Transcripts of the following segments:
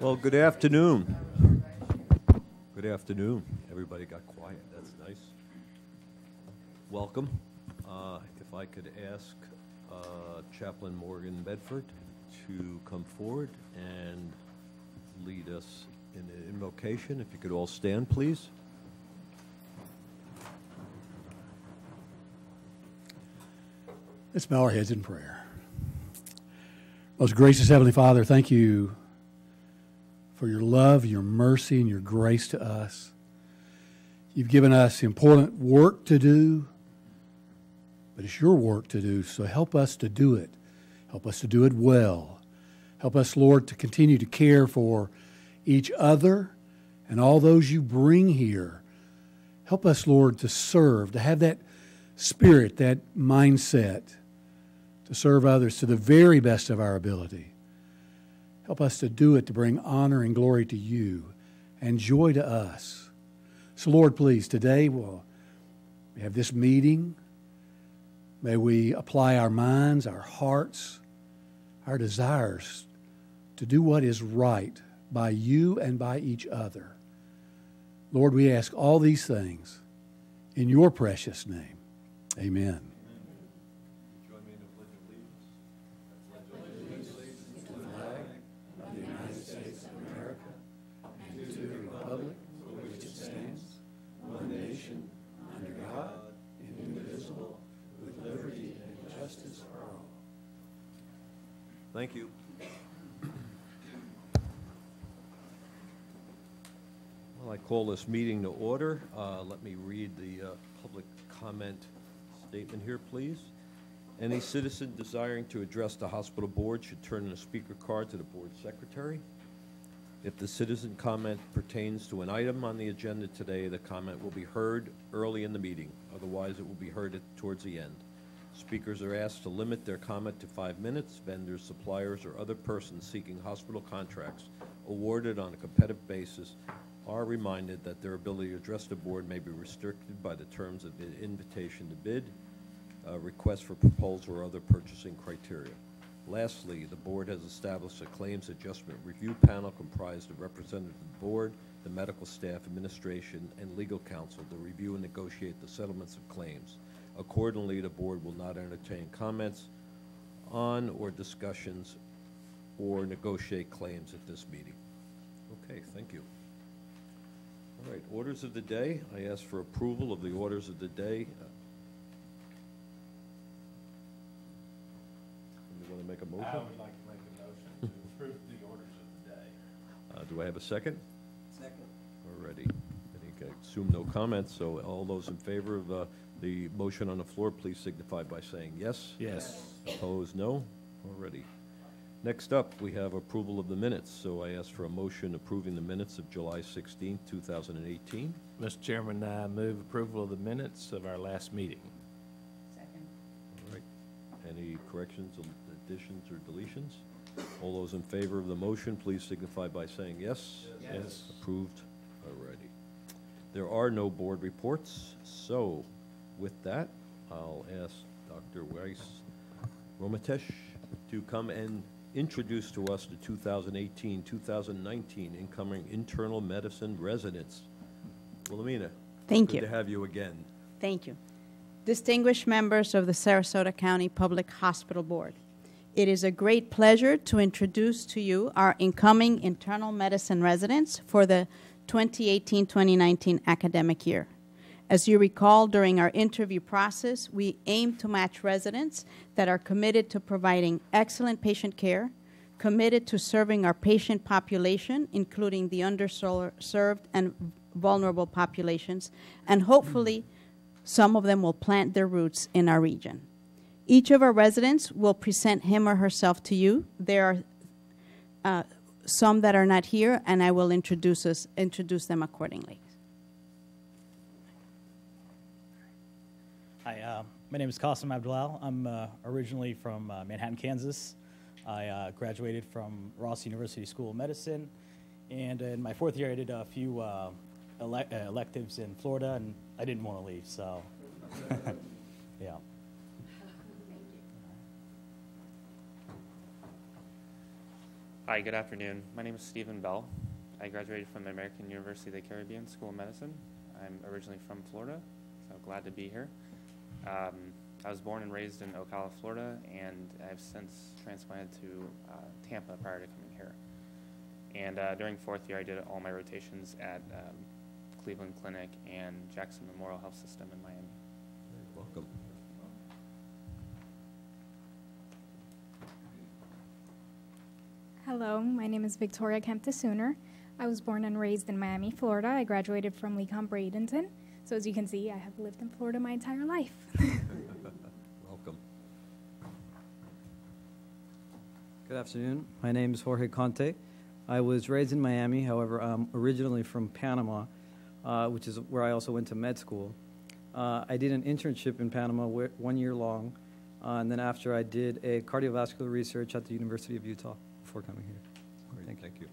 Well, good afternoon. Good afternoon. Everybody got quiet. That's nice. Welcome. If I could ask Chaplain Morgan Bedford to come forward and lead us in an invocation. If you could all stand, please. Let's bow our heads in prayer. Most gracious Heavenly Father, thank you for your love, your mercy, and your grace to us. You've given us important work to do, but it's your work to do, so help us to do it. Help us to do it well. Help us, Lord, to continue to care for each other and all those you bring here. Help us, Lord, to serve, to have that spirit, that mindset, to serve others to the very best of our ability. Help us to do it to bring honor and glory to you and joy to us. So, Lord, please, today we have this meeting. May we apply our minds, our hearts, our desires to do what is right by you and by each other. Lord, we ask all these things in your precious name. Amen. Thank you. Well, I call this meeting to order. Let me read the public comment statement here, please. Any citizen desiring to address the hospital board should turn in a speaker card to the board secretary. If the citizen comment pertains to an item on the agenda today, the comment will be heard early in the meeting. Otherwise, it will be heard towards the end. Speakers are asked to limit their comment to 5 minutes. Vendors, suppliers, or other persons seeking hospital contracts awarded on a competitive basis are reminded that their ability to address the board may be restricted by the terms of the invitation to bid, request for proposal, or other purchasing criteria. Lastly, the board has established a claims adjustment review panel comprised of representatives of the board, the medical staff, administration, and legal counsel to review and negotiate the settlements of claims. Accordingly, the board will not entertain comments on or discussions or negotiate claims at this meeting. Okay, thank you. All right, orders of the day. I ask for approval of the orders of the day. You want to make a motion? I would like to make a motion to approve the orders of the day. Do I have a second? Second. Already. I assume no comments, so all those in favor of the motion on the floor, please signify by saying yes. Yes. Opposed, no. Already. Next up, we have approval of the minutes. So I ask for a motion approving the minutes of July 16, 2018. Mr. Chairman, I move approval of the minutes of our last meeting. Second. All right. Any corrections, additions, or deletions? All those in favor of the motion, please signify by saying yes. Yes. Approved. Alrighty. There are no board reports, so with that, I'll ask Dr. Weiss-Romatesh to come and introduce to us the 2018-2019 incoming internal medicine residents. Wilhelmina, Thank good you. to have you again. Thank you. Distinguished members of the Sarasota County Public Hospital Board, it is a great pleasure to introduce to you our incoming internal medicine residents for the 2018-2019 academic year. As you recall, during our interview process, we aim to match residents that are committed to providing excellent patient care, committed to serving our patient population, including the underserved and vulnerable populations, and hopefully some of them will plant their roots in our region. Each of our residents will present him or herself to you. There are some that are not here, and I will introduce them accordingly. Hi, my name is Qasim Abdulal. I'm originally from Manhattan, Kansas. I graduated from Ross University School of Medicine, and in my fourth year I did a few electives in Florida, and I didn't want to leave, so yeah. Hi, good afternoon. My name is Stephen Bell. I graduated from the American University of the Caribbean School of Medicine. I'm originally from Florida, so glad to be here. I was born and raised in Ocala, Florida, and I've since transplanted to Tampa prior to coming here. And during fourth year, I did all my rotations at Cleveland Clinic and Jackson Memorial Health System in Miami. Welcome. Hello, my name is Victoria Kempta-Sooner. I was born and raised in Miami, Florida. I graduated from Lecon Bradenton. So as you can see, I have lived in Florida my entire life. Welcome. Good afternoon. My name is Jorge Conte. I was raised in Miami. However, I'm originally from Panama, which is where I also went to med school. I did an internship in Panama 1 year long, and then after I did a cardiovascular research at the University of Utah before coming here. Great, thank you.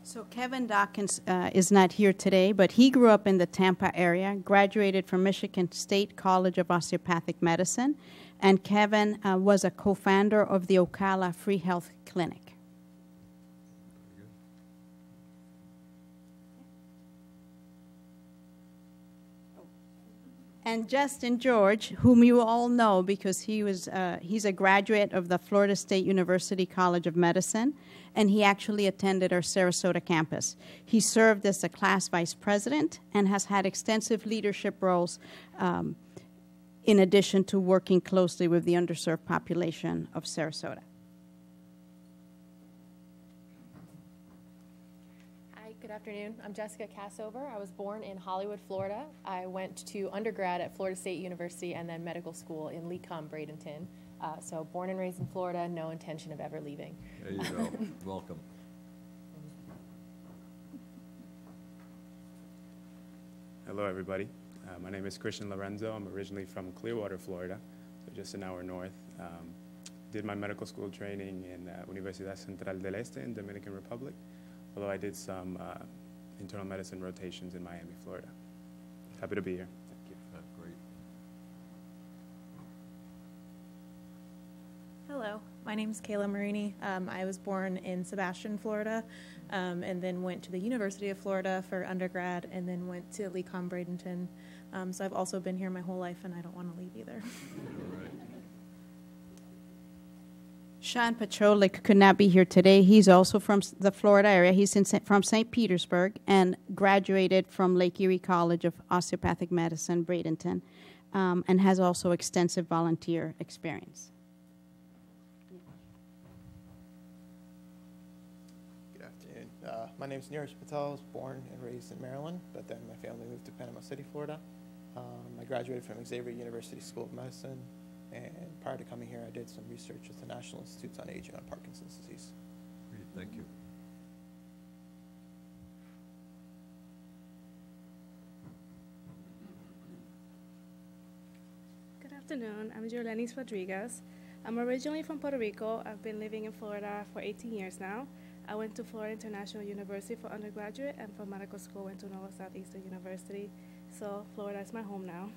So Kevin Dawkins is not here today, but he grew up in the Tampa area, graduated from Michigan State College of Osteopathic Medicine, and Kevin was a co-founder of the Ocala Free Health Clinic. And Justin George, whom you all know because he's a graduate of the Florida State University College of Medicine, and he actually attended our Sarasota campus. He served as the class vice president and has had extensive leadership roles in addition to working closely with the underserved population of Sarasota. Good afternoon. I'm Jessica Cassover. I was born in Hollywood, Florida. I went to undergrad at Florida State University and then medical school in Lecon Bradenton. So born and raised in Florida, no intention of ever leaving. There you go. Welcome. Hello, everybody. My name is Christian Lorenzo. I'm originally from Clearwater, Florida, so just an hour north. Did my medical school training in Universidad Central del Este in Dominican Republic, although I did some internal medicine rotations in Miami, Florida. Happy to be here. Thank you. Great. Hello, my name is Kayla Marini. I was born in Sebastian, Florida, and then went to the University of Florida for undergrad, and then went to Lecon Bradenton. So I've also been here my whole life, and I don't want to leave either. All right. Sean Pacholik could not be here today. He's also from the Florida area. He's from St. Petersburg and graduated from Lake Erie College of Osteopathic Medicine, Bradenton, and has also extensive volunteer experience. Good afternoon. My name is Neeraj Patel. I was born and raised in Maryland, but then my family moved to Panama City, Florida. I graduated from Xavier University School of Medicine. And prior to coming here, I did some research with the National Institutes on Aging on Parkinson's disease. Great, thank you. Good afternoon. I'm Jorlenis Rodriguez. I'm originally from Puerto Rico. I've been living in Florida for 18 years now. I went to Florida International University for undergraduate, and for medical school went to Nova Southeastern University. So Florida is my home now.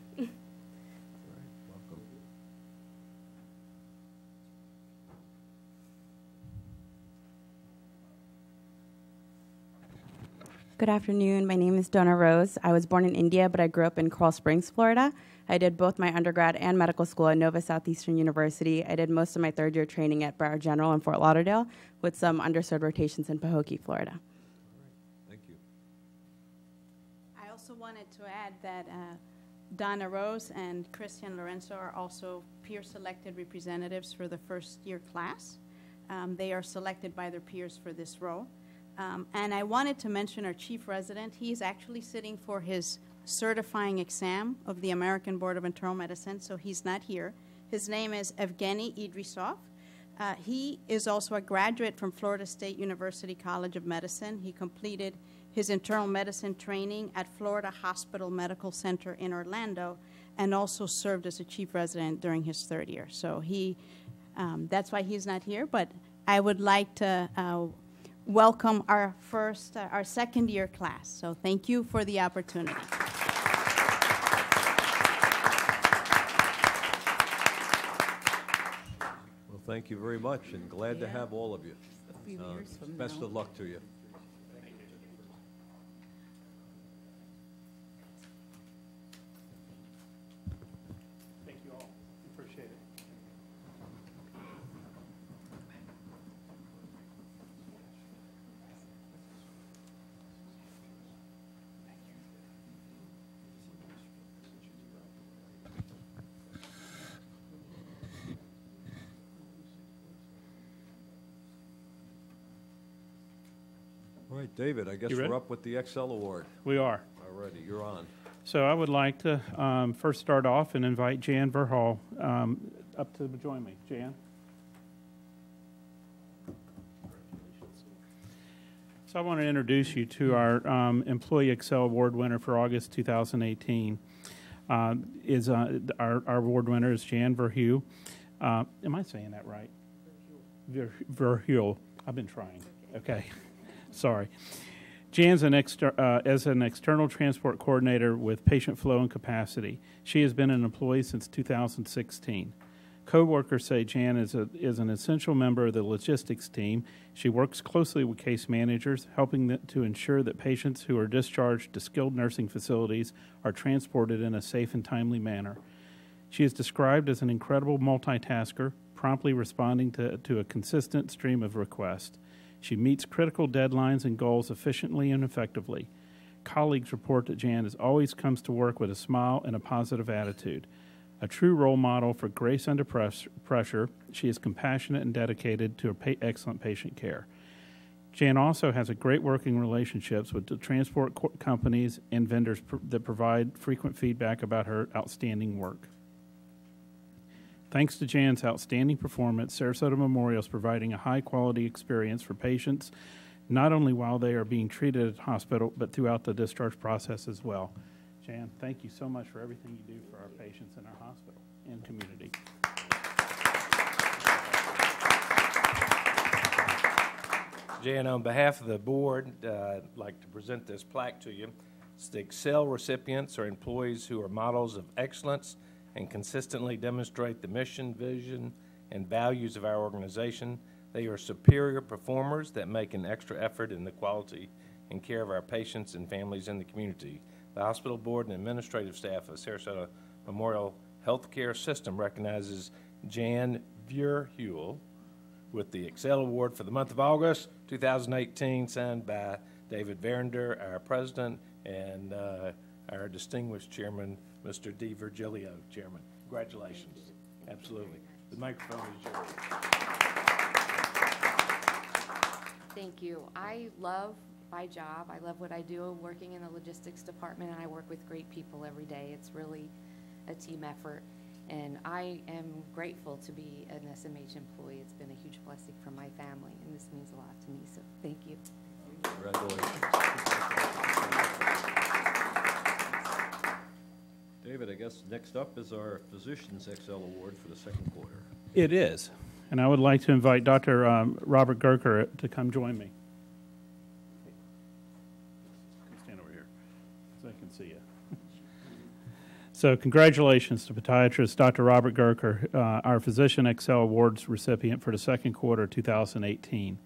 Good afternoon. My name is Donna Rose. I was born in India, but I grew up in Coral Springs, Florida. I did both my undergrad and medical school at Nova Southeastern University. I did most of my third year training at Broward General in Fort Lauderdale with some underserved rotations in Pahokee, Florida. All right, thank you. I also wanted to add that Donna Rose and Christian Lorenzo are also peer-selected representatives for the first-year class. They are selected by their peers for this role. And I wanted to mention our chief resident. He's actually sitting for his certifying exam of the American Board of Internal Medicine, so he's not here. His name is Evgeny Idrisov. He is also a graduate from Florida State University College of Medicine. He completed his internal medicine training at Florida Hospital Medical Center in Orlando and also served as a chief resident during his third year. So that's why he's not here, but I would like to welcome our second year class. So thank you for the opportunity. Well, thank you very much, and glad to have all of you. A few years from Best now. of luck to you. Thank you all. Appreciate it. All right, David, I guess You ready? we're up with the Excel Award. We are. All righty, you're on. So I would like to first start off and invite Jan Verhall up to join me. Jan? So I want to introduce you to our Employee Excel Award winner for August 2018. Our award winner is Jan Verheuw. Am I saying that right? Verheuw. I've been trying. Okay. Sorry. Jan's as an external transport coordinator with patient flow and capacity. She has been an employee since 2016. Co-workers say Jan is an essential member of the logistics team. She works closely with case managers, helping to ensure that patients who are discharged to skilled nursing facilities are transported in a safe and timely manner. She is described as an incredible multitasker, promptly responding to a consistent stream of requests. She meets critical deadlines and goals efficiently and effectively. Colleagues report that Jan always comes to work with a smile and a positive attitude. A true role model for grace under pressure, she is compassionate and dedicated to excellent patient care. Jan also has a great working relationships with the transport companies and vendors that provide frequent feedback about her outstanding work. Thanks to Jan's outstanding performance, Sarasota Memorial is providing a high-quality experience for patients, not only while they are being treated at the hospital, but throughout the discharge process as well. Jan, thank you so much for everything you do for our patients in our hospital and community. Jan, on behalf of the board, I'd like to present this plaque to you. It's the Excel recipients are employees who are models of excellence and consistently demonstrate the mission, vision, and values of our organization. They are superior performers that make an extra effort in the quality and care of our patients and families in the community. The hospital board and administrative staff of Sarasota Memorial Healthcare System recognizes Jan Verheuw with the Excel Award for the month of August 2018, signed by David Verinder, our president, and our distinguished chairman, Mr. D. Virgilio, chairman. Congratulations. Absolutely. The microphone is yours. Thank you. I love my job. I love what I do working in the logistics department, and I work with great people every day. It's really a team effort, and I am grateful to be an SMH employee. It's been a huge blessing for my family, and this means a lot to me, so thank you. Congratulations. David, I guess next up is our Physicians Excel Award for the second quarter. It is, and I would like to invite Dr. Robert Gerker to come join me. Stand over here so I can see you. So congratulations to podiatrist Dr. Robert Gerker, our Physician Excel Awards recipient for the second quarter 2018.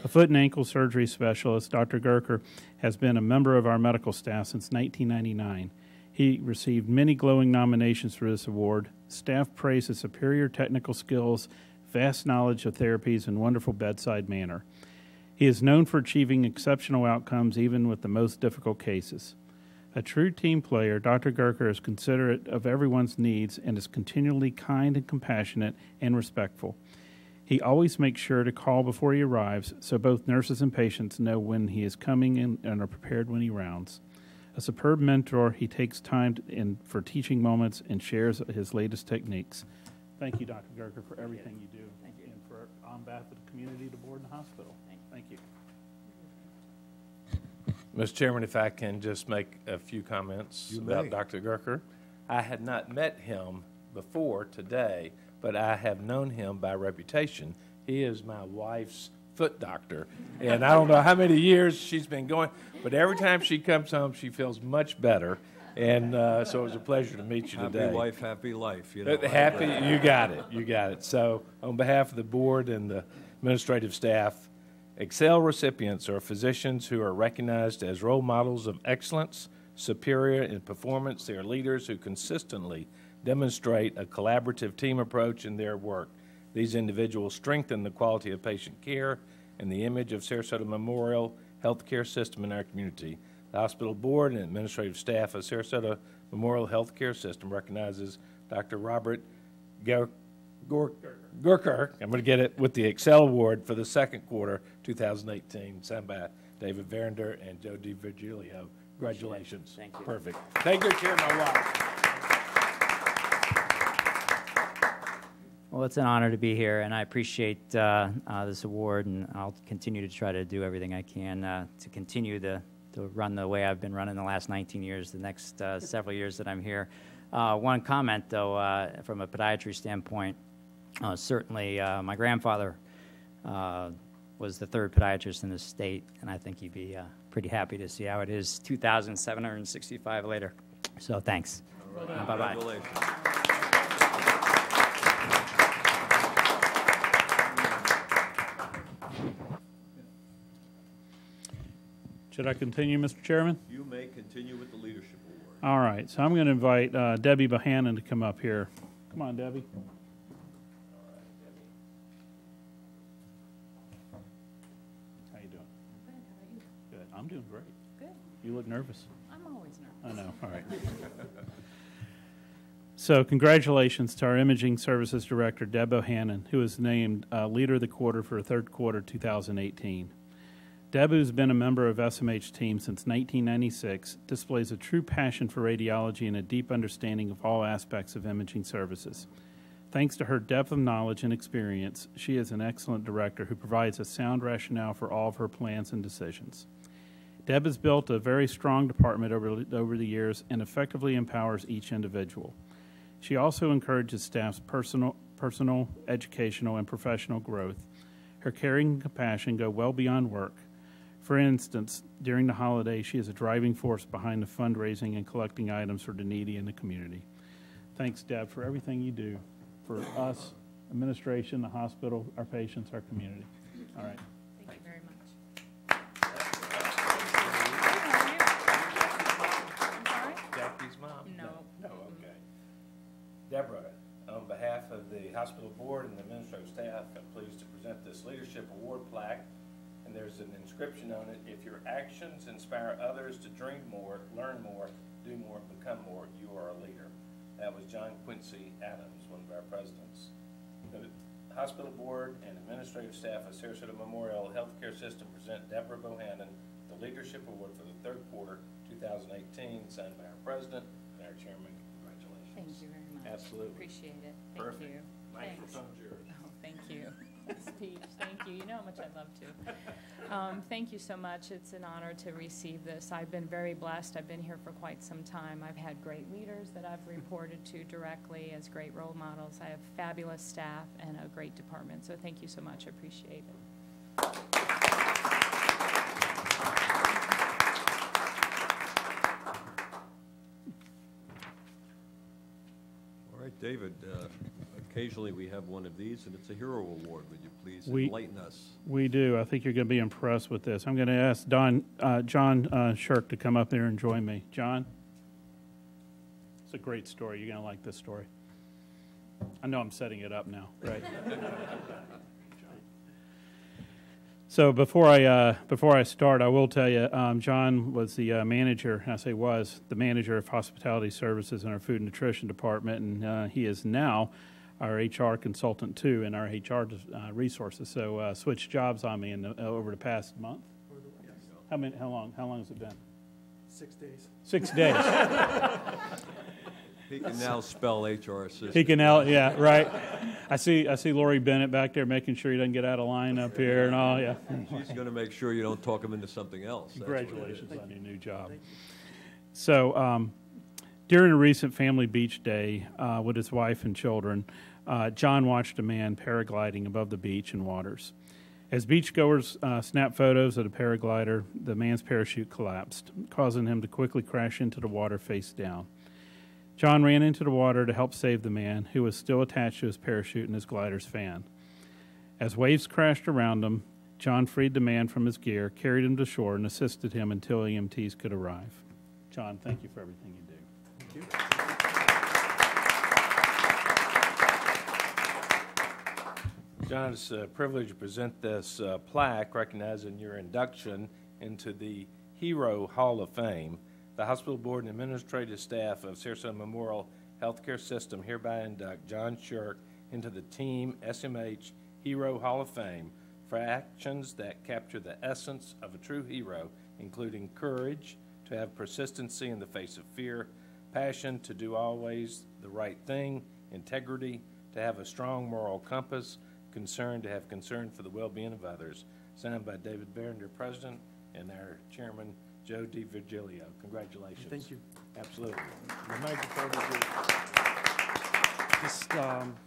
A foot and ankle surgery specialist, Dr. Gerker has been a member of our medical staff since 1999. He received many glowing nominations for this award. Staff praise his superior technical skills, vast knowledge of therapies, and wonderful bedside manner. He is known for achieving exceptional outcomes even with the most difficult cases. A true team player, Dr. Gerker is considerate of everyone's needs and is continually kind and compassionate and respectful. He always makes sure to call before he arrives so both nurses and patients know when he is coming and are prepared when he rounds. A superb mentor, he takes time for teaching moments and shares his latest techniques. Thank you, Dr. Gerker, for everything you do. Thank you. And for on behalf of the community, the board, and the hospital. Thank you. Mr. Chairman, if I can just make a few comments about Dr. Gerker. I had not met him before today, but I have known him by reputation. He is my wife's foot doctor, and I don't know how many years she's been going, but every time she comes home, she feels much better, And so it was a pleasure to meet you today. Happy wife, happy life. You know, Happy, you got it. You got it. So on behalf of the board and the administrative staff, Excel recipients are physicians who are recognized as role models of excellence, superior in performance. They are leaders who consistently demonstrate a collaborative team approach in their work. These individuals strengthen the quality of patient care and the image of Sarasota Memorial Healthcare System in our community. The hospital board and administrative staff of Sarasota Memorial Healthcare System recognizes Dr. Robert Gurker, I'm going to get it, with the Excel Award for the second quarter 2018, signed by David Verinder and Joe DiVirgilio. Congratulations. Thank you. Perfect. Thank you, Chair, my wife. Well, it's an honor to be here, and I appreciate this award, and I'll continue to try to do everything I can to continue to run the way I've been running the last 19 years, the next several years that I'm here. One comment, though, from a podiatry standpoint, certainly my grandfather was the third podiatrist in the state, and I think you'd be pretty happy to see how it is 2,765 later. So thanks. Right. Bye-bye. Congratulations. Should I continue, Mr. Chairman? You may continue with the leadership award. All right, so I'm going to invite Debbie Bohannon to come up here. Come on, Debbie. How you doing? Good. How about you? Good. I'm doing great. Good. You look nervous. I'm always nervous. I know. All right. So congratulations to our Imaging Services Director, Deb Bohannon, who was named Leader of the Quarter for third quarter 2018. Deb, who's been a member of SMH team since 1996, displays a true passion for radiology and a deep understanding of all aspects of imaging services. Thanks to her depth of knowledge and experience, she is an excellent director who provides a sound rationale for all of her plans and decisions. Deb has built a very strong department over the years and effectively empowers each individual. She also encourages staff's personal, educational, and professional growth. Her caring and compassion go well beyond work. For instance, during the holidays, she is a driving force behind the fundraising and collecting items for the needy in the community. Thanks, Deb, for everything you do for us, administration, the hospital, our patients, our community. All right. Thank you very much. Jackie's mom? No. No, okay. Deborah, on behalf of the hospital board and the administrative staff, I'm pleased to present this leadership award plaque. And there's an inscription on it: if your actions inspire others to dream more, learn more, do more, become more, you are a leader. That was John Quincy Adams, one of our presidents. The hospital board and administrative staff of Sarasota Memorial Healthcare System present Deborah Bohannon the Leadership Award for the third quarter 2018, signed by our president and our chairman. Congratulations. Thank you very much. Absolutely. Appreciate it. Thank Perfect. you. Microphone's yours. Oh, thank you. Speech. Thank you. You know how much I'd love to. Thank you so much. It's an honor to receive this. I've been very blessed. I've been here for quite some time. I've had great leaders that I've reported to directly as great role models. I have fabulous staff and a great department. So thank you so much. I appreciate it. All right, David, occasionally we have one of these, and it's a Hero Award. Would you please enlighten us? We do. I think you're going to be impressed with this. I'm going to ask John Shirk to come up here and join me. John? It's a great story. You're going to like this story. I know I'm setting it up now, right? So before I start, I will tell you, John was the manager. I say was the manager of hospitality services in our food and nutrition department, and he is now our HR consultant too in our HR resources. So switched jobs on me over the past month. Yes. How long has it been? 6 days. 6 days. He can now spell HR assistant. He can now, yeah, right. I see Lori Bennett back there making sure he doesn't get out of line up here and all, yeah. She's going to make sure you don't talk him into something else. Congratulations on your new job. So during a recent family beach day with his wife and children, John watched a man paragliding above the beach and waters. As beachgoers snapped photos of the paraglider, the man's parachute collapsed, causing him to quickly crash into the water face down. John ran into the water to help save the man, who was still attached to his parachute and his glider's fan. As waves crashed around him, John freed the man from his gear, carried him to shore, and assisted him until EMTs could arrive. John, thank you for everything you do. Thank you. John, it's a privilege to present this plaque recognizing your induction into the Hero Hall of Fame. The hospital board and administrative staff of Sarasota Memorial Healthcare System hereby induct John Shirk into the Team SMH Hero Hall of Fame for actions that capture the essence of a true hero, including courage, to have persistency in the face of fear, passion to do always the right thing, integrity, to have a strong moral compass, concern to have concern for the well-being of others. Signed by David Barrender, President, and our Chairman, Joe DiVirgilio. Congratulations. Thank you. Absolutely. I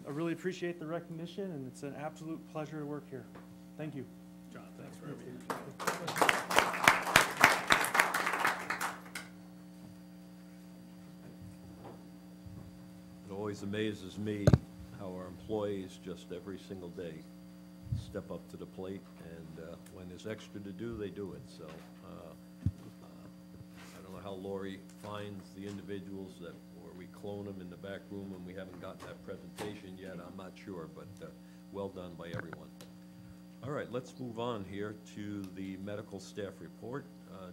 really appreciate the recognition, and it's an absolute pleasure to work here. Thank you. John, thanks for everything. It always amazes me how our employees just every single day step up to the plate, and when there's extra to do, they do it. So I don't know how Lori finds the individuals that, or we clone them in the back room and we haven't gotten that presentation yet. I'm not sure, but well done by everyone. All right, let's move on here to the medical staff report.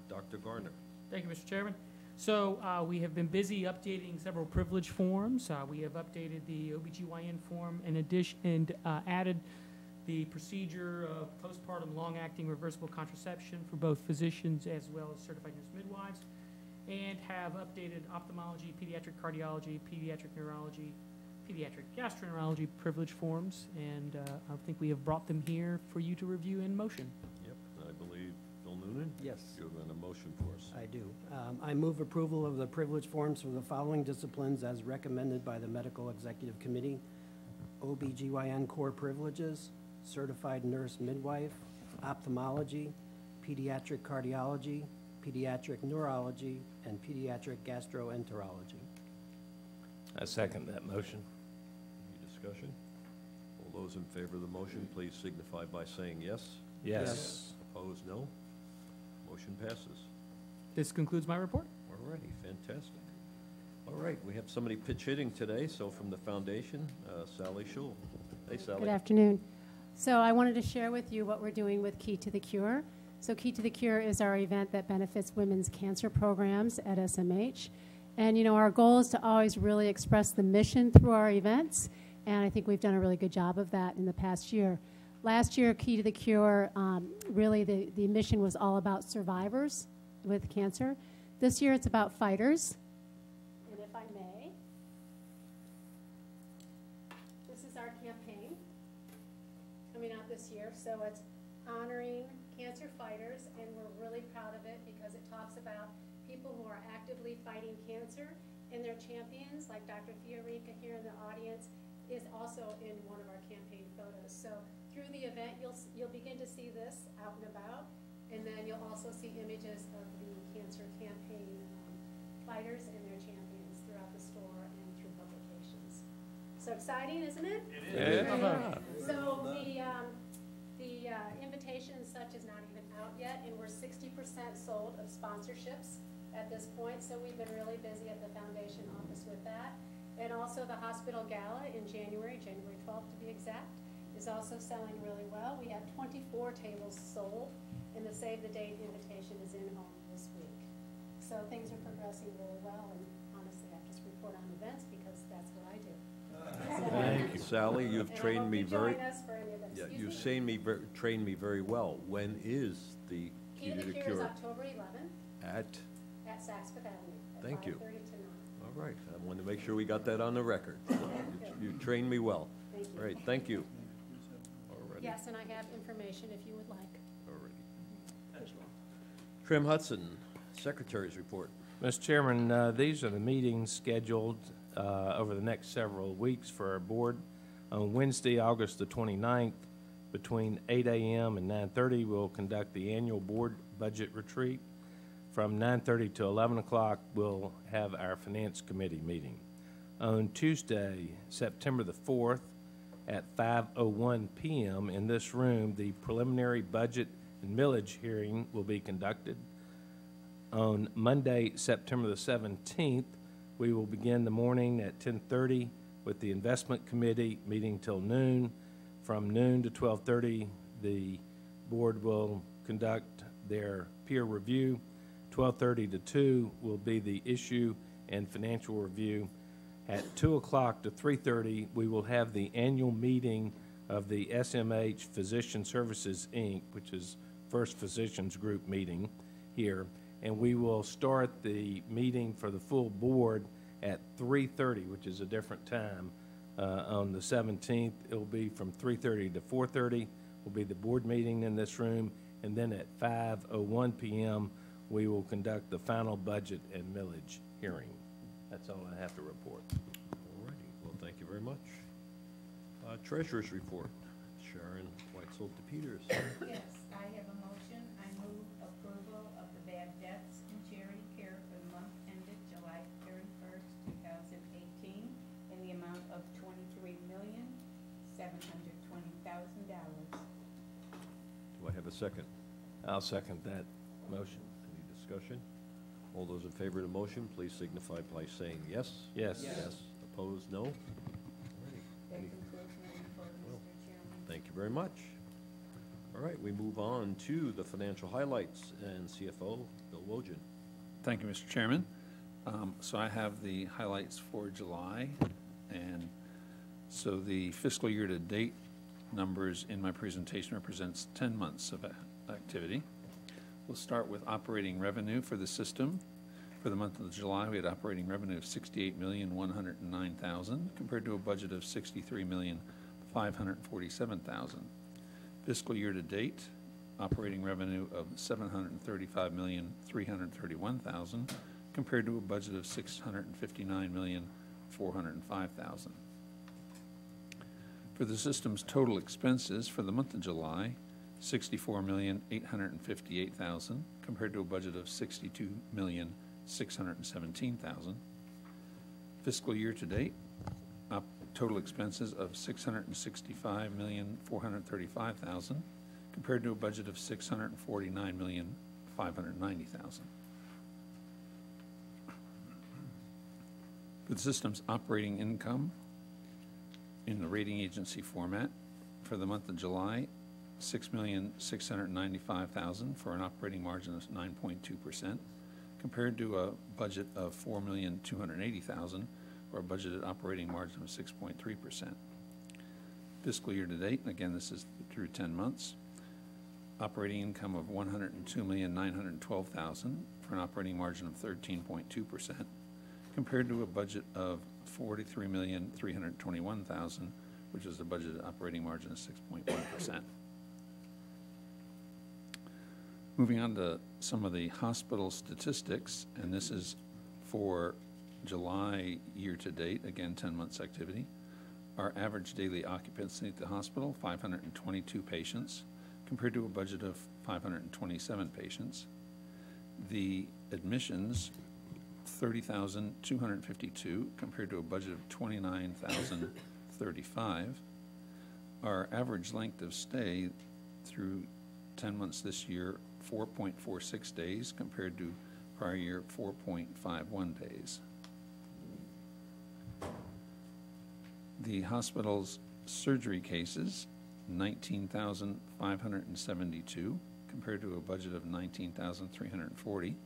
Dr. Garner. Thank you, Mr. Chairman. So we have been busy updating several privilege forms. We have updated the OBGYN form in addition and added the procedure of postpartum long-acting reversible contraception for both physicians as well as certified nurse midwives, and have updated ophthalmology, pediatric cardiology, pediatric neurology, pediatric gastroenterology privilege forms, and I think we have brought them here for you to review in motion. Yep, I believe Bill Noonan? Yes. You have a motion for us. I do. I move approval of the privilege forms for the following disciplines as recommended by the Medical Executive Committee: OBGYN core privileges, certified nurse midwife, ophthalmology, pediatric cardiology, pediatric neurology, and pediatric gastroenterology. I second that motion. Any discussion? All those in favor of the motion, please signify by saying yes. Yes. Opposed, no. Motion passes. This concludes my report. All righty, fantastic. All right, we have somebody pitch hitting today, so from the foundation, Sally Schul. Hey, Sally. Good afternoon. So I wanted to share with you what we're doing with Key to the Cure. So Key to the Cure is our event that benefits women's cancer programs at SMH. And, you know, our goal is to always really express the mission through our events, and I think we've done a really good job of that in the past year. Last year, Key to the Cure, really the mission was all about survivors with cancer. This year, it's about fighters. And if I may, this is our campaign coming out this year. So it's honoring cancer fighters, and we're really proud of it because it talks about people who are actively fighting cancer, and their champions, like Dr. Fiorica here in the audience, is also in one of our campaign photos. So through the event, you'll begin to see this out and about, and then you'll also see images of the cancer campaign fighters and their champions throughout the store and through publications. So exciting, isn't it? It is. Yeah. So the invitation and such is not even out yet, and we're 60% sold of sponsorships at this point, so we've been really busy at the foundation office with that. And also the hospital gala in January 12th to be exact, is also selling really well. We have 24 tables sold, and the Save the Date invitation is in home this week. So things are progressing really well, and honestly, I just report on events because that's what I do. Thank you, Sally. You've trained me very. Join us for any of them. Yeah, Excuse you've me? trained me very well. When is the Key to the Cure is October 11th at Saxford Avenue. At Thank you. 5:30 to 9. All right, I wanted to make sure we got that on the record. You trained me well. Thank you. All right, thank you. Alrighty. Yes, and I have information if you would like. Alrighty. Trim Hudson, Secretary's report. Mr. Chairman, these are the meetings scheduled over the next several weeks for our board. On Wednesday, August the 29th, Between 8 a.m. and 9:30, we'll conduct the annual board budget retreat. From 9:30 to 11 o'clock, we'll have our Finance Committee meeting. On Tuesday, September the 4th, at 5:01 p.m. in this room, the preliminary budget and millage hearing will be conducted. On Monday, September the 17th, we will begin the morning at 10:30 with the Investment Committee meeting till noon. From noon to 12:30, the board will conduct their peer review. 12:30 to 2 will be the issue and financial review. At 2 o'clock to 3:30, we will have the annual meeting of the SMH Physician Services, Inc., which is First Physicians Group meeting here. And we will start the meeting for the full board at 3:30, which is a different time. On the 17th, it will be from 3:30 to 4:30 will be the board meeting in this room. And then at 5:01 p.m., we will conduct the final budget and millage hearing. That's all I have to report. All righty. Well, thank you very much. Treasurer's report. Sharon Whitesell de Peters. Yes, I have a motion. I move approval of the bad debts and charity care for the month ended July 31st, 2018 in the amount of $23,720,000. Do I have a second? I'll second that motion. Any discussion? All those in favor of the motion, please signify by saying yes. Yes. Yes. Opposed, no. That concludes my report, Mr. Chairman. Thank you very much. All right, we move on to the financial highlights, and CFO Bill Wojcik. Thank you, Mr. Chairman. So I have the highlights for July, and so the fiscal year-to-date numbers in my presentation represents 10 months of activity. We'll start with operating revenue for the system. For the month of July, we had operating revenue of $68,109,000 compared to a budget of $63,547,000. Fiscal year-to-date, operating revenue of $735,331,000 compared to a budget of $659,405,000. For the system's total expenses for the month of July, $64,858,000 compared to a budget of $62,617,000. Fiscal year-to-date, total expenses of $665,435,000 compared to a budget of $649,590,000. For the system's operating income in the rating agency format for the month of July, $6,695,000 for an operating margin of 9.2%, compared to a budget of $4,280,000 for a budgeted operating margin of 6.3%. Fiscal year to date, and again this is through 10 months, operating income of $102,912,000 for an operating margin of 13.2%, compared to a budget of $43,321,000, which is the budgeted operating margin of 6.1%. Moving on to some of the hospital statistics, and this is for July year-to-date, again 10 months activity. Our average daily occupancy at the hospital, 522 patients, compared to a budget of 527 patients. The admissions, 30,252, compared to a budget of 29,035. Our average length of stay through 10 months this year, 4.46 days, compared to prior year, 4.51 days. The hospital's surgery cases, 19,572, compared to a budget of 19,340.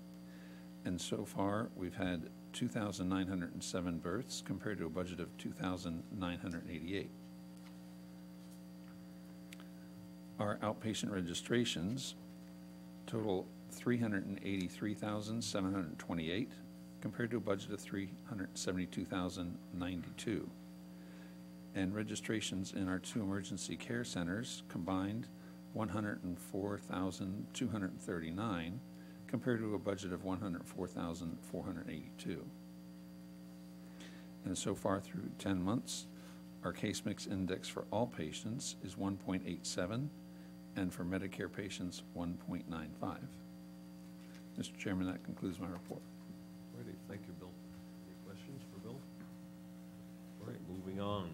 And so far, we've had 2,907 births, compared to a budget of 2,988. Our outpatient registrations total 383,728, compared to a budget of 372,092. And registrations in our 2 emergency care centers combined 104,239, compared to a budget of 104,482. And so far through 10 months, Our case mix index for all patients is 1.87, and for Medicare patients, 1.95. Mr. Chairman, that concludes my report. Righty, thank you, Bill. Any questions for Bill? All right, moving on.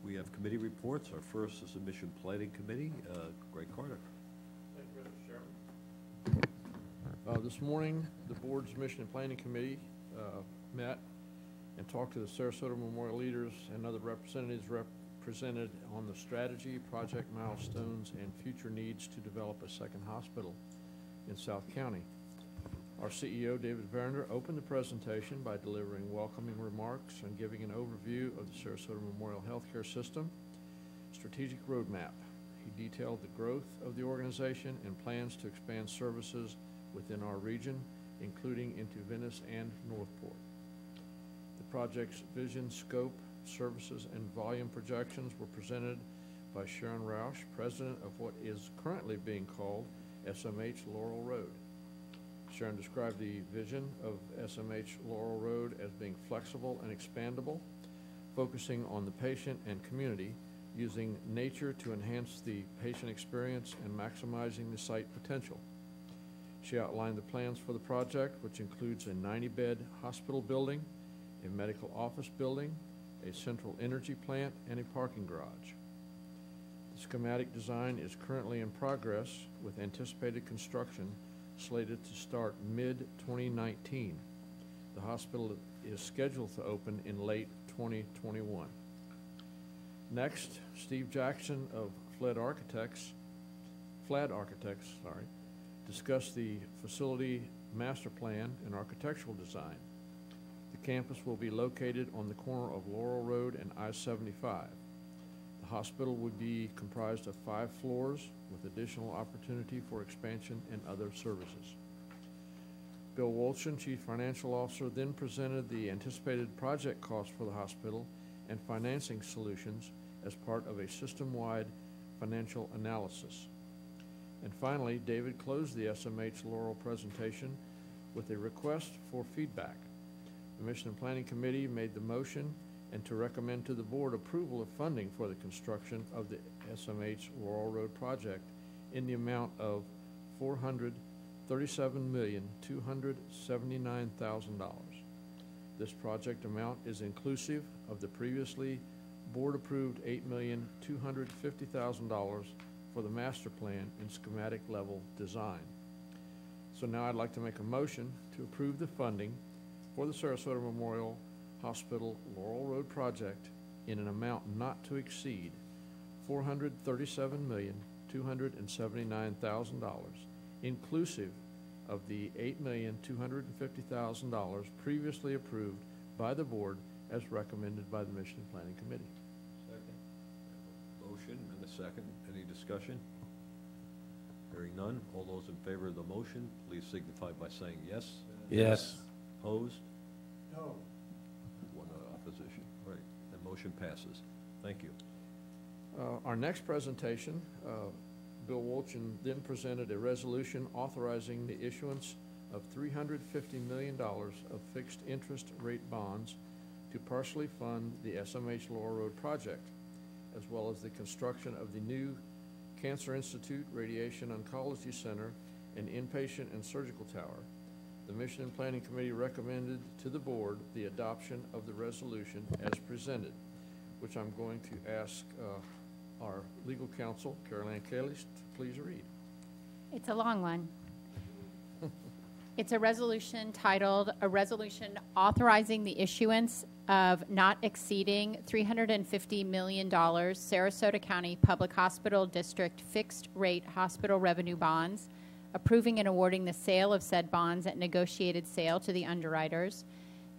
We have committee reports. Our first is the Mission Planning Committee. Greg Carter. Thank you, Mr. Chairman. This morning, the board's Mission and Planning Committee met and talked to the Sarasota Memorial leaders and other representatives represented on the strategy, project milestones, and future needs to develop a second hospital in South County. Our CEO, David Verner, opened the presentation by delivering welcoming remarks and giving an overview of the Sarasota Memorial Healthcare System strategic roadmap. He detailed the growth of the organization and plans to expand services within our region, including into Venice and Northport. The project's vision, scope, services, and volume projections were presented by Sharon Roush, president of what is currently being called SMH Laurel Road. Sharon described the vision of SMH Laurel Road as being flexible and expandable, focusing on the patient and community, using nature to enhance the patient experience and maximizing the site potential. She outlined the plans for the project, which includes a 90-bed hospital building, a medical office building, a central energy plant, and a parking garage. The schematic design is currently in progress with anticipated construction slated to start mid-2019. The hospital is scheduled to open in late 2021. Next, Steve Jackson of Flad Architects, discussed the facility master plan and architectural design. The campus will be located on the corner of Laurel Road and I-75. The hospital would be comprised of 5 floors with additional opportunity for expansion and other services. Bill Wolchen, Chief Financial Officer, then presented the anticipated project costs for the hospital and financing solutions as part of a system-wide financial analysis. And finally, David closed the SMH Laurel presentation with a request for feedback. The Mission and Planning Committee made the motion and to recommend to the board approval of funding for the construction of the SMH Laurel Road project in the amount of $437,279,000. This project amount is inclusive of the previously board-approved $8,250,000 for the master plan and schematic level design. So now I'd like to make a motion to approve the funding for the Sarasota Memorial Hospital Laurel Road project in an amount not to exceed $437,279,000, inclusive of the $8,250,000 previously approved by the board as recommended by the Mission and Planning Committee. Second. Motion and a second. Any discussion? Hearing none. All those in favor of the motion, please signify by saying yes. Yes. Opposed? No. One opposition. Right. The motion passes. Thank you. Our next presentation, Bill Wolchen then presented a resolution authorizing the issuance of $350 million of fixed interest rate bonds to partially fund the SMH Laurel Road project, as well as the construction of the new Cancer Institute, Radiation Oncology Center, and inpatient and surgical tower. The Mission and Planning Committee recommended to the board the adoption of the resolution as presented, which I'm going to ask our legal counsel, Carol Ann Cayley, to please read. It's a long one. It's a resolution titled, "A Resolution Authorizing the Issuance of Not Exceeding $350 million Sarasota County Public Hospital District Fixed Rate Hospital Revenue Bonds, approving and awarding the sale of said bonds at negotiated sale to the underwriters,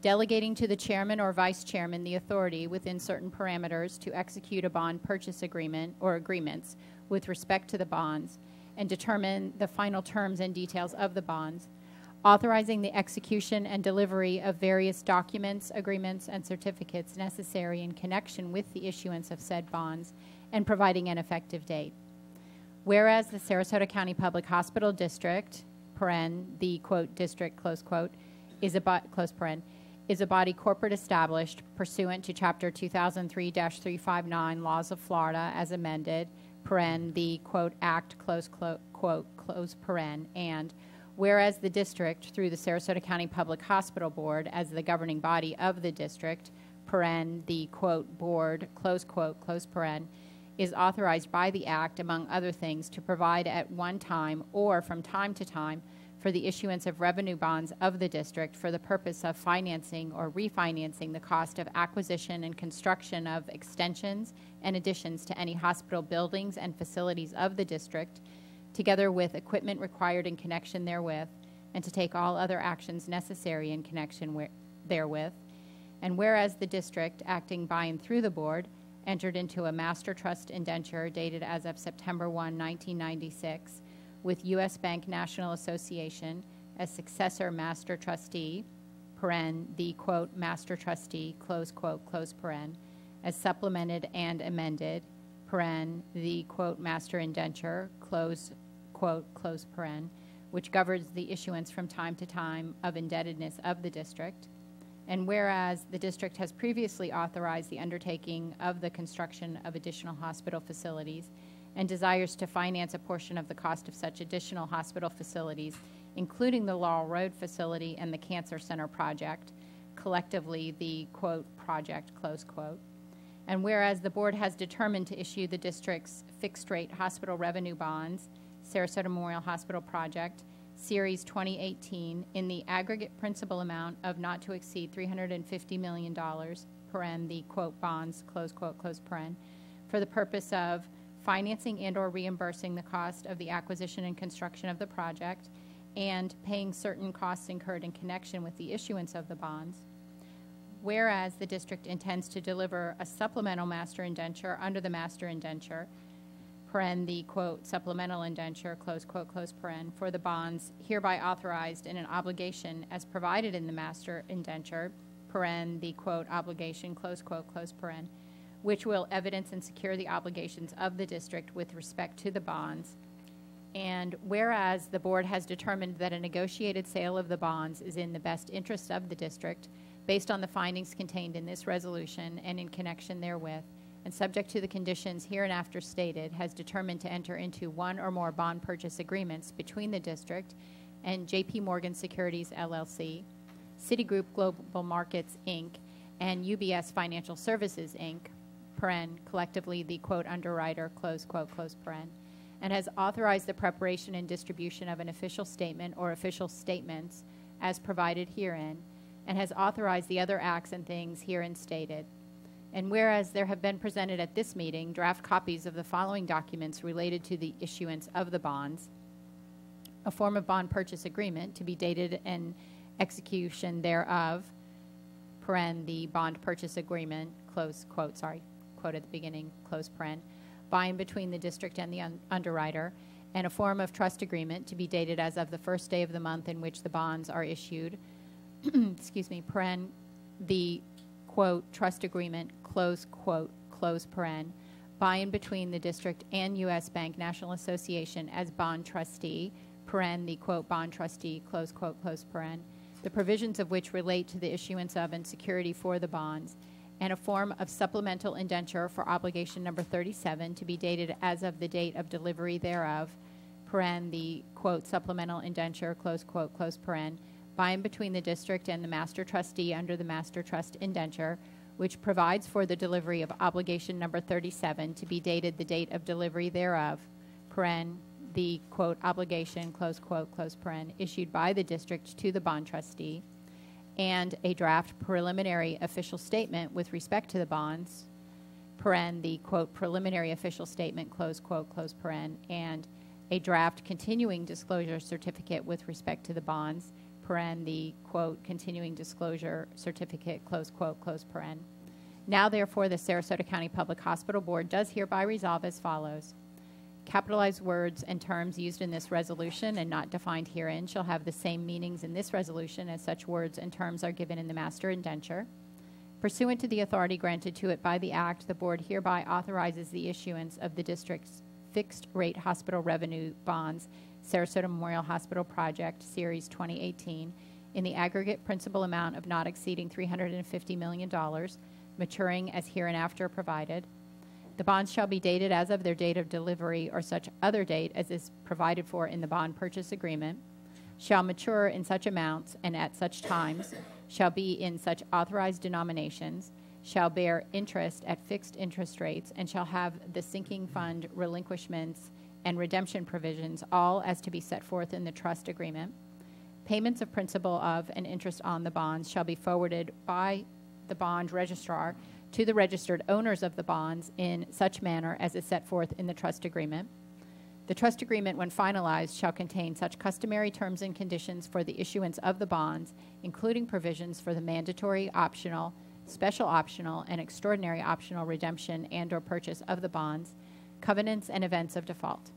delegating to the chairman or vice chairman the authority within certain parameters to execute a bond purchase agreement or agreements with respect to the bonds and determine the final terms and details of the bonds, authorizing the execution and delivery of various documents, agreements, and certificates necessary in connection with the issuance of said bonds, and providing an effective date. Whereas the Sarasota County Public Hospital District, the quote, district, close quote, is is a body corporate established pursuant to Chapter 2003-359 Laws of Florida as amended, the, quote, Act, close paren, and whereas the district, through the Sarasota County Public Hospital Board as the governing body of the district, the, quote, board, close paren, is authorized by the Act, among other things, to provide at one time or from time to time for the issuance of revenue bonds of the district for the purpose of financing or refinancing the cost of acquisition and construction of extensions and additions to any hospital buildings and facilities of the district, together with equipment required in connection therewith, and to take all other actions necessary in connection therewith. And whereas the district, acting by and through the board, entered into a master trust indenture dated as of September 1, 1996, with U.S. Bank National Association as successor master trustee, the, quote, master trustee, close paren, as supplemented and amended, the, quote, master indenture, close paren, which governs the issuance from time to time of indebtedness of the district. And whereas the district has previously authorized the undertaking of the construction of additional hospital facilities and desires to finance a portion of the cost of such additional hospital facilities, including the Laurel Road facility and the Cancer Center project, collectively the, quote, project, close quote. And whereas the board has determined to issue the district's fixed-rate hospital revenue bonds, Sarasota Memorial Hospital Project, Series 2018, in the aggregate principal amount of not to exceed $350 million, the, quote, bonds, close paren, for the purpose of financing and or reimbursing the cost of the acquisition and construction of the project, and paying certain costs incurred in connection with the issuance of the bonds. Whereas the district intends to deliver a supplemental master indenture under the master indenture, the, quote, supplemental indenture, close paren, for the bonds hereby authorized in an obligation as provided in the master indenture, the, quote, obligation, close paren, which will evidence and secure the obligations of the district with respect to the bonds. And whereas the board has determined that a negotiated sale of the bonds is in the best interest of the district, based on the findings contained in this resolution and in connection therewith, and subject to the conditions hereinafter stated, has determined to enter into one or more bond purchase agreements between the district and J.P. Morgan Securities, LLC, Citigroup Global Markets, Inc., and UBS Financial Services, Inc., collectively the, quote, underwriter, close paren, and has authorized the preparation and distribution of an official statement or official statements as provided herein, and has authorized the other acts and things herein stated. And whereas there have been presented at this meeting draft copies of the following documents related to the issuance of the bonds: a form of bond purchase agreement to be dated and execution thereof, the bond purchase agreement, quote at the beginning, close paren, by and between the district and the underwriter, and a form of trust agreement to be dated as of the first day of the month in which the bonds are issued, the, quote, trust agreement, close paren, by and between the district and U.S. Bank National Association as bond trustee, the, quote, bond trustee, close paren, the provisions of which relate to the issuance of and security for the bonds, and a form of supplemental indenture for obligation number 37 to be dated as of the date of delivery thereof, the, quote, supplemental indenture, close paren, by and between the district and the master trustee under the master trust indenture, which provides for the delivery of obligation number 37 to be dated the date of delivery thereof, the, quote, obligation, close paren, issued by the district to the bond trustee, and a draft preliminary official statement with respect to the bonds, the, quote, preliminary official statement, close paren, and a draft continuing disclosure certificate with respect to the bonds, the, quote, continuing disclosure certificate, close paren. Now, therefore, the Sarasota County Public Hospital Board does hereby resolve as follows. Capitalized words and terms used in this resolution and not defined herein shall have the same meanings in this resolution as such words and terms are given in the master indenture. Pursuant to the authority granted to it by the Act, the Board hereby authorizes the issuance of the district's fixed-rate hospital revenue bonds, Sarasota Memorial Hospital Project, Series 2018, in the aggregate principal amount of not exceeding $350 million, maturing as hereinafter provided. The bonds shall be dated as of their date of delivery or such other date as is provided for in the bond purchase agreement, shall mature in such amounts and at such times, shall be in such authorized denominations, shall bear interest at fixed interest rates, and shall have the sinking fund relinquishments and redemption provisions, all as to be set forth in the trust agreement. Payments of principal of and interest on the bonds shall be forwarded by the bond registrar to the registered owners of the bonds in such manner as is set forth in the trust agreement. The trust agreement, when finalized, shall contain such customary terms and conditions for the issuance of the bonds, including provisions for the mandatory, optional, special optional, and extraordinary optional redemption and/or purchase of the bonds, covenants, and events of default.